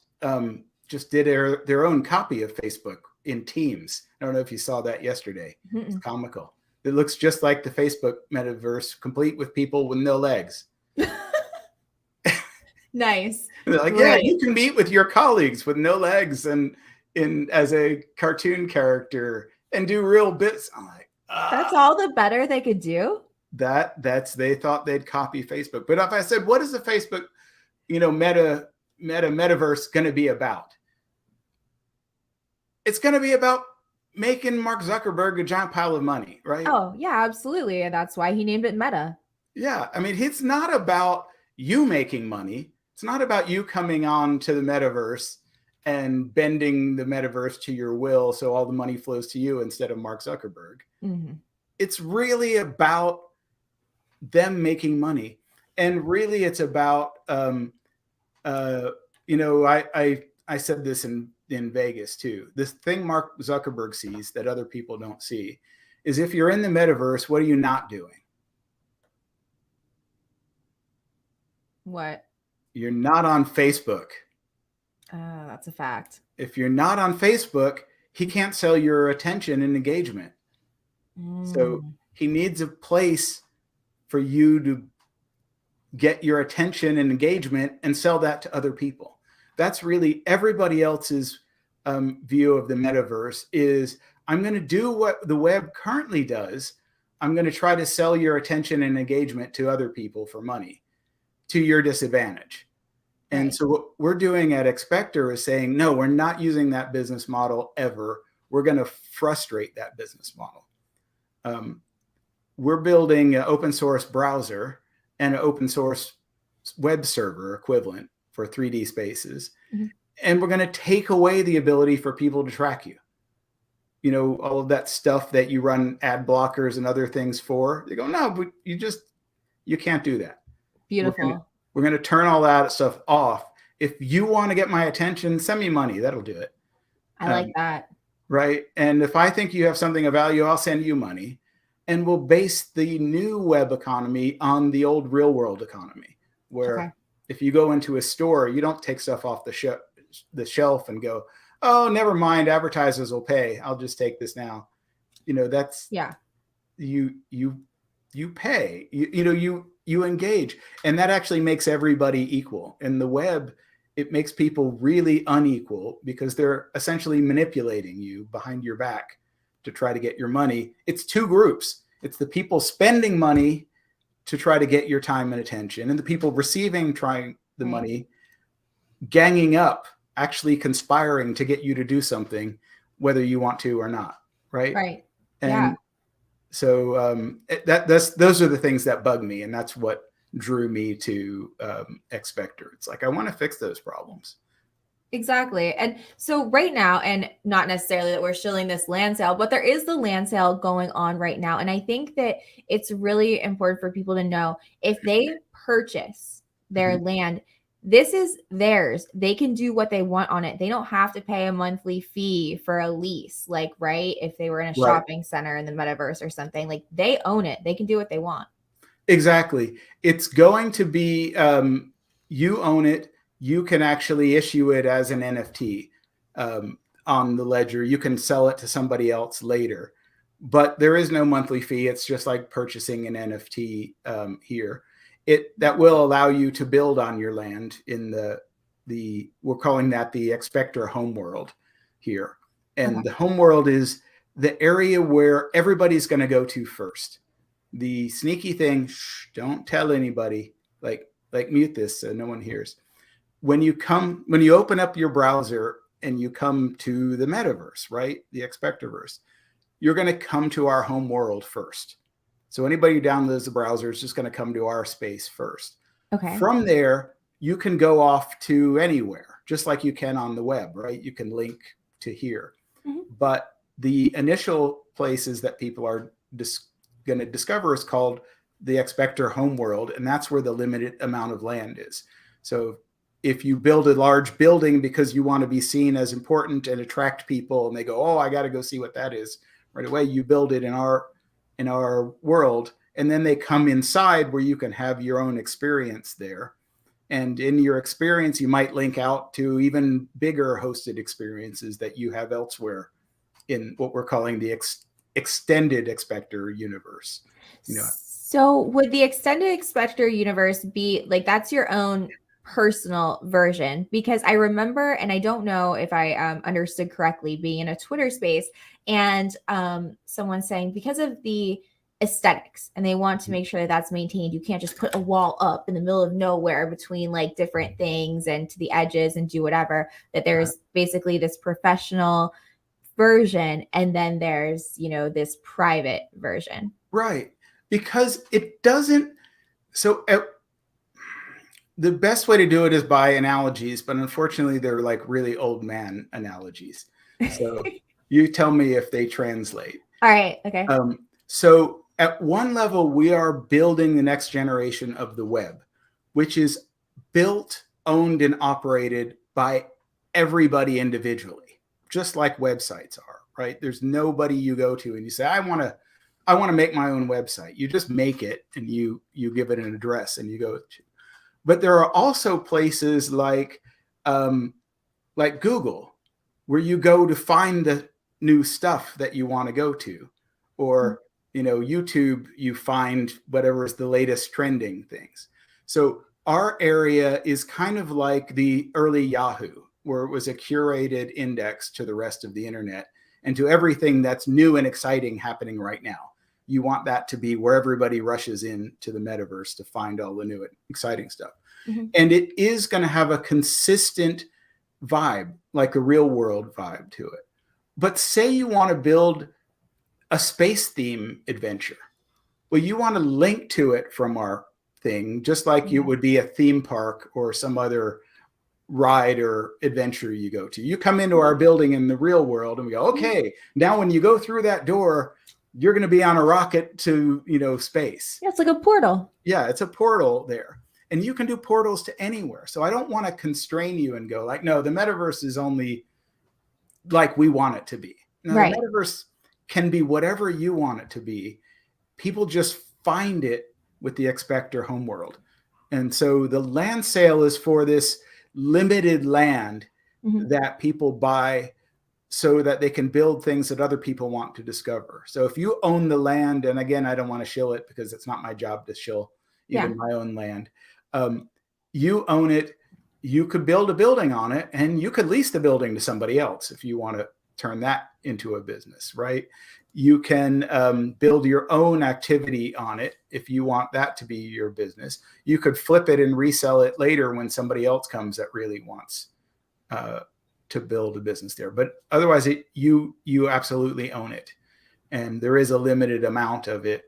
just did their own copy of Facebook in Teams. I don't know if you saw that yesterday. It's comical. It looks just like the Facebook metaverse, complete with people with no legs. Nice. They're like, yeah, you can meet with your colleagues with no legs and as a cartoon character and do real bits. I'm like, that's all the better they could do. They thought they'd copy Facebook. But if I said, what is the Facebook, metaverse going to be about? It's going to be about making Mark Zuckerberg a giant pile of money, right? Oh, yeah, absolutely. And that's why he named it Meta. Yeah. I mean, it's not about you making money. It's not about you coming on to the metaverse and bending the metaverse to your will so all the money flows to you instead of Mark Zuckerberg. It's really about them making money. And really it's about, I said this in Vegas too. This thing Mark Zuckerberg sees that other people don't see is if you're in the metaverse, what are you not doing? What? You're not on Facebook. That's a fact. If you're not on Facebook, he can't sell your attention and engagement. So he needs a place for you to get your attention and engagement and sell that to other people. That's really everybody else's view of the metaverse is I'm going to do what the web currently does. I'm going to try to sell your attention and engagement to other people for money to your disadvantage. And so what we're doing at XSpectar is saying, no, we're not using that business model ever. we're going to frustrate that business model. We're building an open source browser and an open source web server equivalent for 3D spaces. Mm-hmm. And we're going to take away the ability for people to track you. You know, all of that stuff that you run ad blockers and other things for. They go, no, but you can't do that. Beautiful. We're going to turn all that stuff off. If you want to get my attention, send me money. That'll do it. I like that. Right. And if I think you have something of value, I'll send you money. And we'll base the new web economy on the old real world economy, where if you go into a store, you don't take stuff off the shelf and go, oh, never mind, advertisers will pay. I'll just take this now. You know, that's you pay. You engage, and that actually makes everybody equal. In the web, it makes people really unequal because they're essentially manipulating you behind your back to try to get your money. It's two groups. It's the people spending money to try to get your time and attention, and the people receiving the money ganging up, actually conspiring to get you to do something, whether you want to or not. Right. And so those are the things that bug me, and that's what drew me to XSpectar. It's like, I want to fix those problems. Exactly. And so right now, and not necessarily that we're shilling this land sale, but there is the land sale going on right now. And I think that it's really important for people to know, if they purchase their land, this is theirs. They can do what they want on it. They don't have to pay a monthly fee for a lease, like, right? If they were in a shopping center in the metaverse or something, like, they own it. They can do what they want. Exactly. It's going to be, you own it. You can actually issue it as an NFT on the ledger. You can sell it to somebody else later, but there is no monthly fee. It's just like purchasing an NFT here. That will allow you to build on your land in we're calling that the XSpectar homeworld here. And the homeworld is the area where everybody's going to go to first. The sneaky thing, don't tell anybody, like mute this so no one hears. When you open up your browser and you come to the metaverse, right? The XSpectarverse, you're going to come to our home world first. So anybody who downloads the browser is just going to come to our space first. Okay. From there, you can go off to anywhere, just like you can on the web, right? You can link to here. But the initial places that people are going to discover is called the XSpectar homeworld, and that's where the limited amount of land is. So if you build a large building because you want to be seen as important and attract people, and they go, oh, I got to go see what that is right away, you build it in our world, and then they come inside where you can have your own experience there. And in your experience, you might link out to even bigger hosted experiences that you have elsewhere in what we're calling the extended XSpectar universe. So would the extended XSpectar universe be like, that's your own personal version? Because I remember, and I don't know if I understood correctly, being in a Twitter space and someone saying, because of the aesthetics and they want to make sure that that's maintained, you can't just put a wall up in the middle of nowhere between like different things and to the edges and do whatever, that there's basically this professional version and then there's this private version, right? Because it doesn't, the best way to do it is by analogies, but unfortunately they're like really old man analogies. So you tell me if they translate. All right. Okay. So at one level, we are building the next generation of the web, which is built, owned, and operated by everybody individually, just like websites are, right? There's nobody you go to and you say, I want to make my own website. You just make it and you give it an address and you go to. But there are also places like Google, where you go to find the new stuff that you want to go to, or YouTube, you find whatever is the latest trending things. So our area is kind of like the early Yahoo, where it was a curated index to the rest of the internet and to everything that's new and exciting happening right now. You want that to be where everybody rushes into the metaverse to find all the new and exciting stuff. And it is going to have a consistent vibe, like a real world vibe to it. But say you want to build a space theme adventure. Well, you want to link to it from our thing, just like it Yeah. would be a theme park or some other ride or adventure you go to. You come into our building in the real world and we go, okay, now when you go through that door, you're going to be on a rocket to, space. Yeah, it's like a portal. Yeah, it's a portal there. And you can do portals to anywhere. So I don't want to constrain you and go like, no, the metaverse is only like we want it to be. No, the Right. metaverse can be whatever you want it to be. People just find it with the XSpectar homeworld. And so the land sale is for this limited land that people buy so that they can build things that other people want to discover. So if you own the land, and again, I don't want to shill it because it's not my job to shill even my own land. You own it, you could build a building on it, and you could lease the building to somebody else if you want to turn that into a business, right? You can build your own activity on it if you want that to be your business. You could flip it and resell it later when somebody else comes that really wants to build a business there. But otherwise, you absolutely own it, and there is a limited amount of it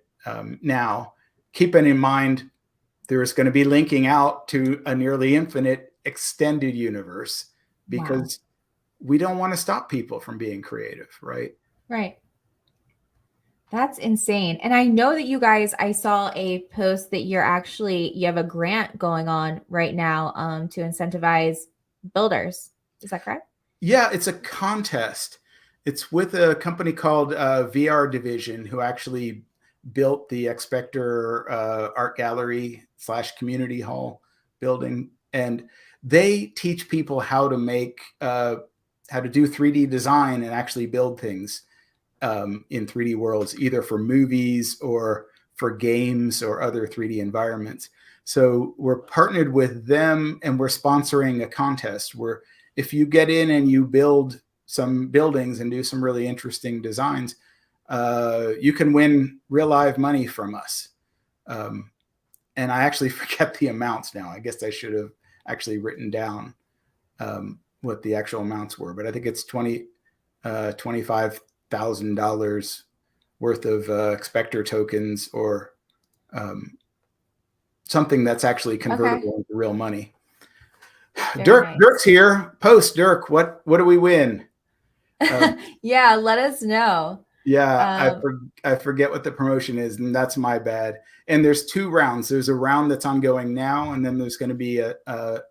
now. Keeping in mind, there's going to be linking out to a nearly infinite extended universe because we don't want to stop people from being creative, right? Right. That's insane. And I know that you guys, I saw a post that you have a grant going on right now to incentivize builders. Is that correct? Yeah, it's a contest. It's with a company called VR Division, who actually built the XSpectar art gallery / community hall building. And they teach people how to make, how to do 3D design and actually build things in 3D worlds, either for movies or for games or other 3D environments. So we're partnered with them, and we're sponsoring a contest where if you get in and you build some buildings and do some really interesting designs, you can win real live money from us. And I actually forget the amounts now. I guess I should have actually written down what the actual amounts were, but I think it's $25,000 worth of XSpectar tokens, or something that's actually convertible into real money. Dirk's here. Post, Dirk. What do we win? Yeah, let us know. Yeah, I forget what the promotion is, and that's my bad. And there's 2 rounds. There's a round that's ongoing now, and then there's going to be a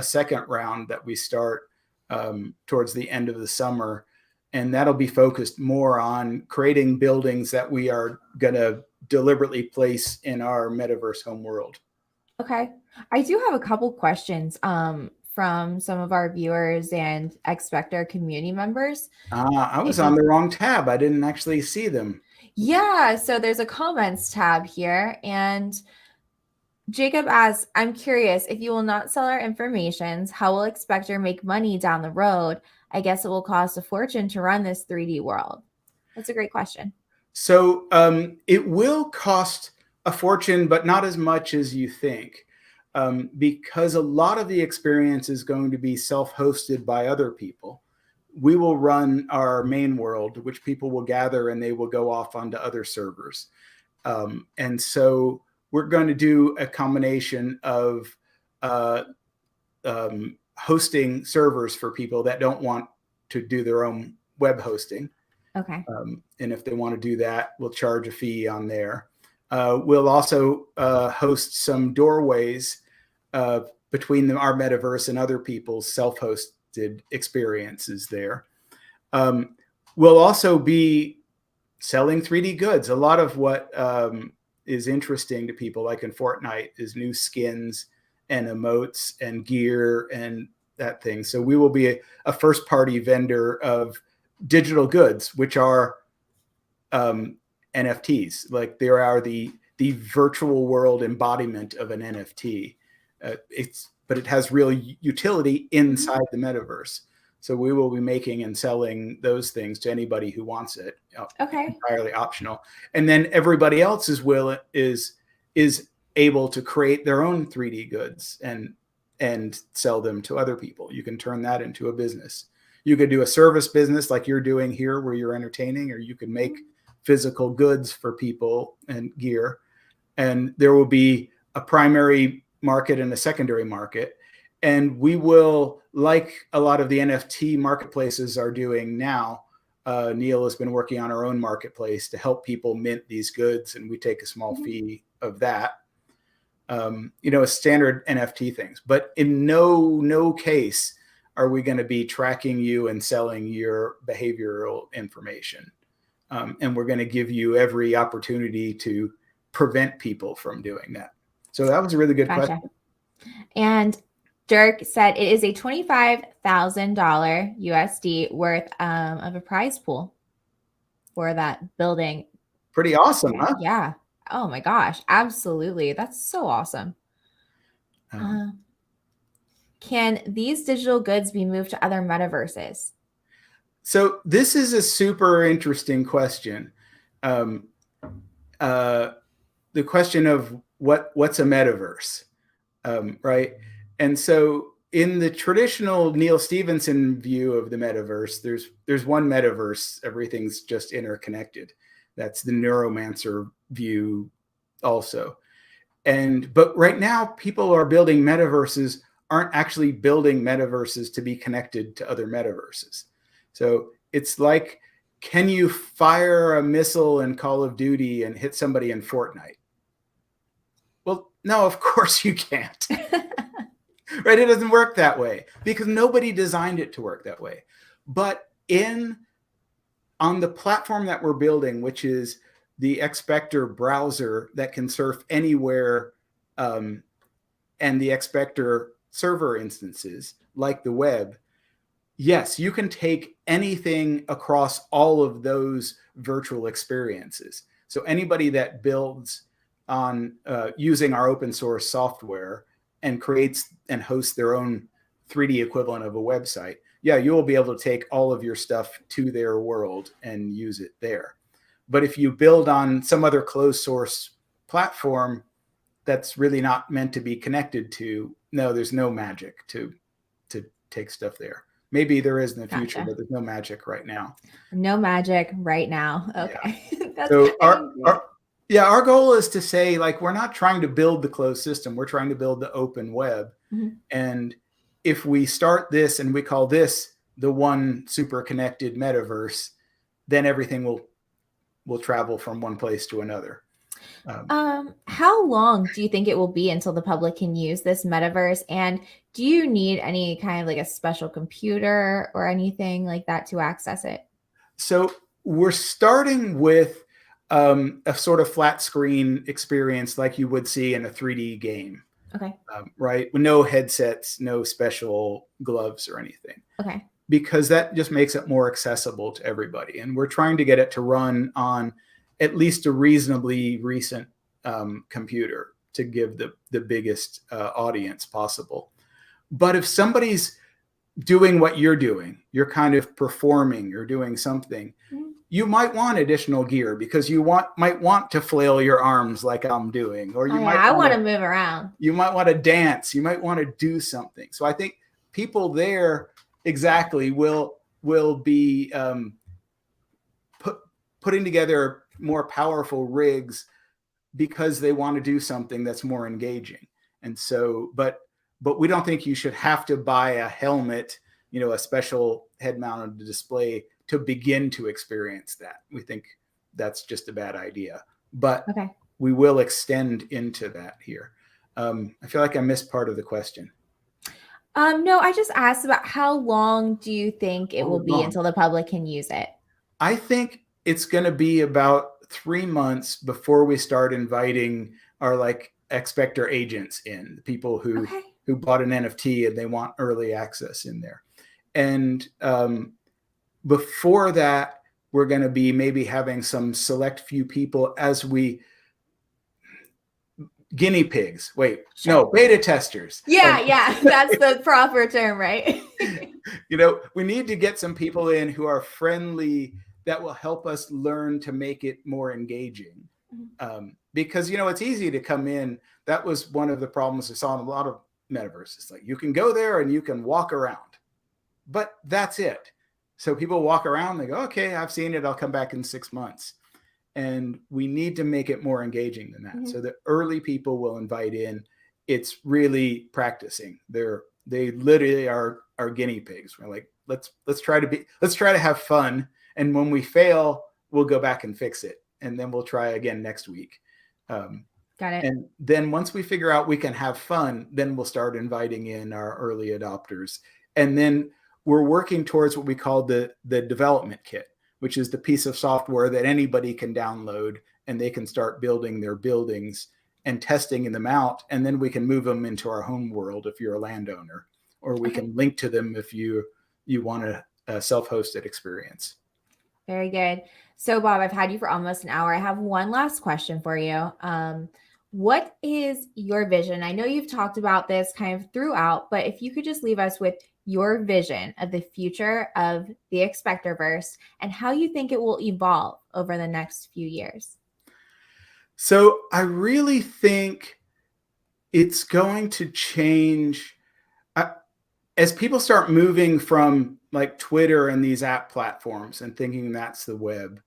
second round that we start towards the end of the summer, and that'll be focused more on creating buildings that we are going to deliberately place in our metaverse home world. Okay. I do have a couple questions from some of our viewers and XSpectar community members. I was on the wrong tab. I didn't actually see them. Yeah, so there's a comments tab here, and Jacob asks, I'm curious, if you will not sell our information, how will XSpectar make money down the road? I guess it will cost a fortune to run this 3D world. That's a great question. So it will cost a fortune, but not as much as you think, because a lot of the experience is going to be self-hosted by other people. We will run our main world, which people will gather, and they will go off onto other servers. And so we're going to do a combination of hosting servers for people that don't want to do their own web hosting. Okay. And if they want to do that, we'll charge a fee on there. We'll also host some doorways between our metaverse and other people's self-hosted experiences there. We'll also be selling 3D goods. A lot of what is interesting to people, like in Fortnite, is new skins and emotes and gear and that thing. So we will be a first-party vendor of digital goods, which are NFTs. Like, there are the virtual world embodiment of an NFT. But it has real utility inside the metaverse. So we will be making and selling those things to anybody who wants it. Okay. Entirely optional. And then everybody else is able to create their own 3D goods and sell them to other people. You can turn that into a business. You could do a service business like you're doing here where you're entertaining, or you could make physical goods for people and gear. And there will be a primary market and a secondary market. And we will, like a lot of the NFT marketplaces are doing now, Neil has been working on our own marketplace to help people mint these goods, and we take a small fee of that. Standard NFT things. But in no case are we going to be tracking you and selling your behavioral information. And we're going to give you every opportunity to prevent people from doing that. So that was a really good question. And Dirk said it is a $25,000 USD worth of a prize pool for that building. Pretty awesome, huh? Yeah. Oh my gosh. Absolutely. That's so awesome. Can these digital goods be moved to other metaverses? So this is a super interesting question. The question of what's a metaverse, right? And so in the traditional Neil Stephenson view of the metaverse, there's one metaverse. Everything's just interconnected. That's the neuromancer view also. But right now, people are building metaverses, aren't actually building metaverses to be connected to other metaverses. So it's like, can you fire a missile in Call of Duty and hit somebody in Fortnite? Well, no, of course you can't. Right? It doesn't work that way because nobody designed it to work that way. But on the platform that we're building, which is the XSpectar browser that can surf anywhere, and the XSpectar server instances like the web, yes, you can take anything across all of those virtual experiences. So anybody that builds on using our open source software and creates and hosts their own 3D equivalent of a website, yeah, you will be able to take all of your stuff to their world and use it there. But if you build on some other closed source platform that's really not meant to be connected to, no, there's no magic to take stuff there. Maybe there is in the future, but there's no magic right now. No magic right now. Okay. Yeah. So our goal is to say, like, we're not trying to build the closed system. We're trying to build the open web. And if we start this and we call this the one super connected metaverse, then everything will travel from one place to another. How long do you think it will be until the public can use this metaverse? And do you need any kind of like a special computer or anything like that to access it? So we're starting with a sort of flat screen experience like you would see in a 3D game. Okay. Right? With no headsets, no special gloves or anything. Okay. Because that just makes it more accessible to everybody. And we're trying to get it to run on at least a reasonably recent computer to give the biggest audience possible. But if somebody's doing what you're doing, you're kind of performing, you're doing something, you might want additional gear because you might want to flail your arms like I'm doing, or you I want to move around. You might want to dance. You might want to do something. So I think people there exactly will be putting together more powerful rigs because they want to do something that's more engaging. And so, but we don't think you should have to buy a helmet, a special head-mounted display to begin to experience that. We think that's just a bad idea. But we will extend into that here. I feel like I missed part of the question. No, I just asked about how long do you think it will be until the public can use it? I think it's going to be about 3 months before we start inviting our XSpectar agents in, the people who bought an NFT and they want early access in there. And before that, we're going to be maybe having some select few people as we guinea pigs. No, beta testers. Yeah, that's the proper term, right? We need to get some people in who are friendly that will help us learn to make it more engaging. Because, it's easy to come in. That was one of the problems I saw in a lot of metaverses. Like, you can go there and you can walk around, but that's it. So people walk around, they go, okay, I've seen it. I'll come back in 6 months. And we need to make it more engaging than that. So the early people will invite in. It's really practicing. They literally are guinea pigs. We're like, let's try to have fun. And when we fail, we'll go back and fix it. And then we'll try again next week. Got it. And then once we figure out we can have fun, then we'll start inviting in our early adopters. And then we're working towards what we call the development kit, which is the piece of software that anybody can download and they can start building their buildings and testing them out. And then we can move them into our home world if you're a landowner, or we can link to them if you want a self-hosted experience. Very good. So Bob, I've had you for almost an hour. I have one last question for you. What is your vision? I know you've talked about this kind of throughout, but if you could just leave us with your vision of the future of the XSpectarverse and how you think it will evolve over the next few years. So I really think it's going to change as people start moving from like Twitter and these app platforms and thinking that's the web,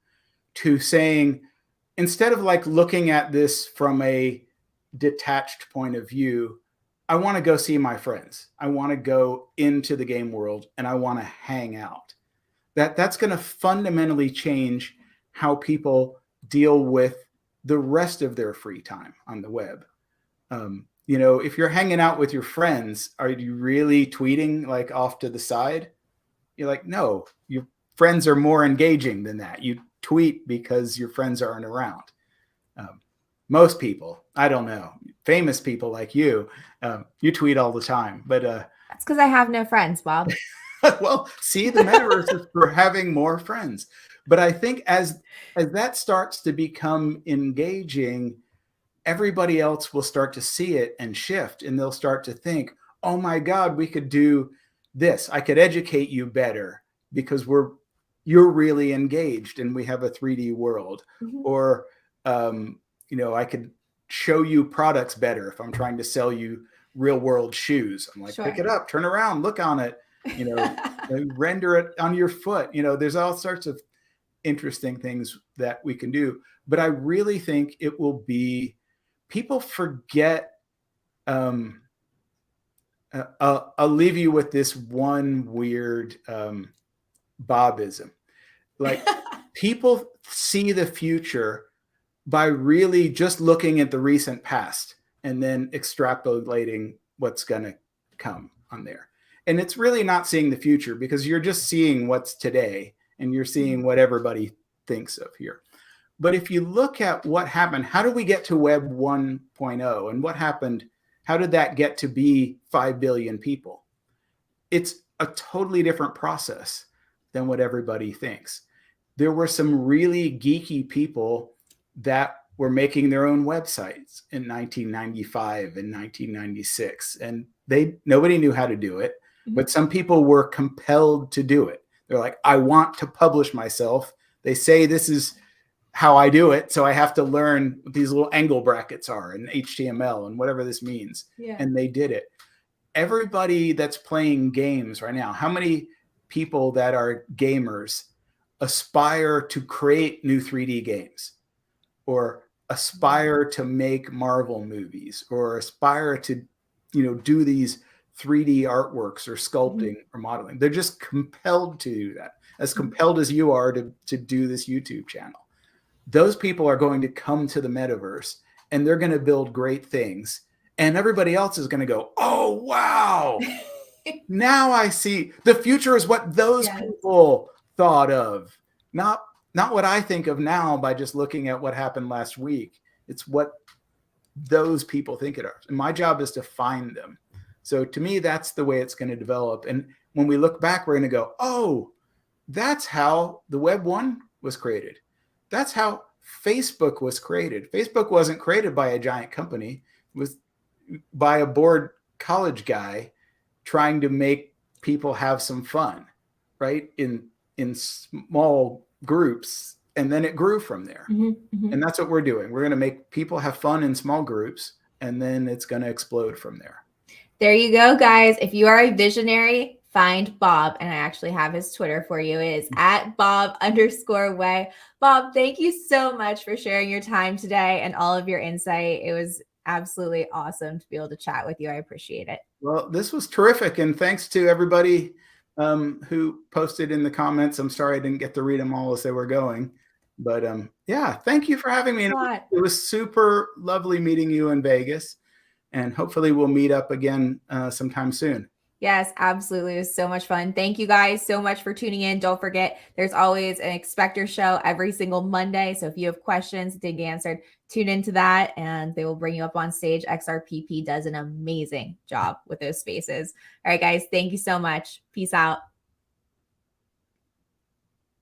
to saying, instead of like looking at this from a detached point of view, I want to go see my friends. I want to go into the game world and I want to hang out. That's going to fundamentally change how people deal with the rest of their free time on the web. If you're hanging out with your friends, are you really tweeting like off to the side? You're like, no, your friends are more engaging than that. You tweet because your friends aren't around. Most people, I don't know, famous people like you tweet all the time, but that's because I have no friends, Bob. Well, see, the metaverse is for having more friends. But I think as that starts to become engaging, everybody else will start to see it and shift, and they'll start to think, oh my God, we could do this. I could educate you better because you're really engaged and we have a 3D world. Or, I could show you products better if I'm trying to sell you real world shoes. I'm like, pick it up, turn around, look on it, render it on your foot. There's all sorts of interesting things that we can do. But I really think it will be, people forget, I'll leave you with this one weird Bobism. Like, people see the future by really just looking at the recent past and then extrapolating what's going to come on there. And it's really not seeing the future, because you're just seeing what's today and you're seeing what everybody thinks of here. But if you look at what happened, how did we get to Web 1.0 and what happened? How did that get to be 5 billion people? It's a totally different process than what everybody thinks. There were some really geeky people that were making their own websites in 1995 and 1996, and nobody knew how to do it, but some people were compelled to do it. They're like, I want to publish myself. They say this is how I do it, so I have to learn what these little angle brackets are and HTML and whatever this means. And they did it. Everybody that's playing games right now, how many people that are gamers aspire to create new 3D games, or aspire to make Marvel movies, or aspire to, do these 3D artworks or sculpting or modeling? They're just compelled to do that, as compelled as you are to do this YouTube channel. Those people are going to come to the metaverse and they're going to build great things. And everybody else is going to go, oh, wow. Now I see. The future is what those people thought of, not what I think of now by just looking at what happened last week. It's what those people think it is. And my job is to find them. So to me, that's the way it's going to develop. And when we look back, we're going to go, oh, that's how the Web 1 was created. That's how Facebook was created. Facebook wasn't created by a giant company. It was by a bored college guy trying to make people have some fun, right? In small groups. And then it grew from there. And that's what we're doing. We're going to make people have fun in small groups, and then it's going to explode from there. There you go, guys. If you are a visionary, find Bob, and I actually have his Twitter for you. It is at Bob_Way. Bob, thank you so much for sharing your time today and all of your insight. It was absolutely awesome to be able to chat with you. I appreciate it. Well, this was terrific. And thanks to everybody who posted in the comments. I'm sorry I didn't get to read them all as they were going. But yeah, thank you for having me. And it was super lovely meeting you in Vegas. And hopefully we'll meet up again sometime soon. Yes, absolutely. It was so much fun. Thank you guys so much for tuning in. Don't forget, there's always an XSpectar show every single Monday. So if you have questions that didn't get answered, tune into that and they will bring you up on stage. XRPP does an amazing job with those spaces. All right, guys, thank you so much. Peace out.